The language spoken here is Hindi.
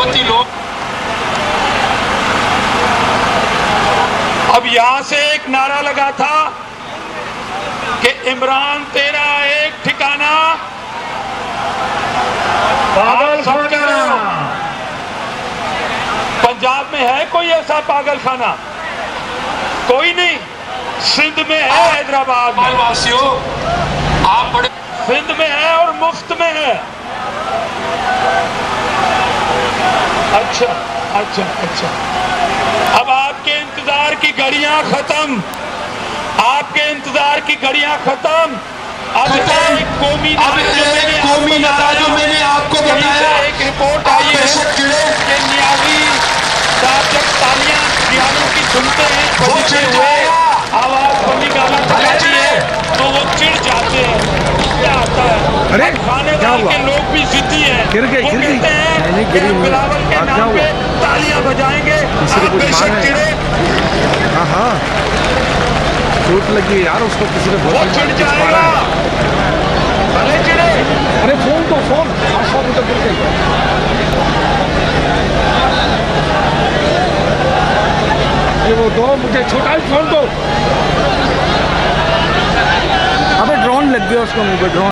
उद्योगपति लोग। अब यहां से एक नारा लगा था कि इमरान तेरा एक ठिकाना पागलखाना। पंजाब में है कोई ऐसा पागलखाना? कोई नहीं। सिंध में है, हैदराबाद में। वासियों आप बड़े सिंध में है और मुफ्त में है। अच्छा अच्छा अच्छा। अब आपके इंतजार की घड़ियां खत्म, आपके इंतजार की घड़ियां खत्म। अब एक कौमी नारा जो मैंने आपको बताया, एक रिपोर्ट आई है कि नियाजी साहब जब तालियां नियाजों की सुनते हैं बजते हुए, आवाज बड़ी गाना बजाती है तो वो चिढ़ जाते हैं। क्या आता है? अरे खानेदार के लोग भी जिद्दी हैं। गिर गई वो कहते हैं कि हम बिलावल के नाम पे तालियां बजाएंगे। आप बेशक चिढ़े, हाँ हाँ चोट लगी यार उसको, किसी ने वो बहुत चिढ़ जाएगा। भले चिढ़े। अरे फोन तो फोन उधर गिर गई। ये वो दो मुझे छोटा ही फोन दो। अबे ड्रोन लग गया उसको मुंह पे, ड्रोन।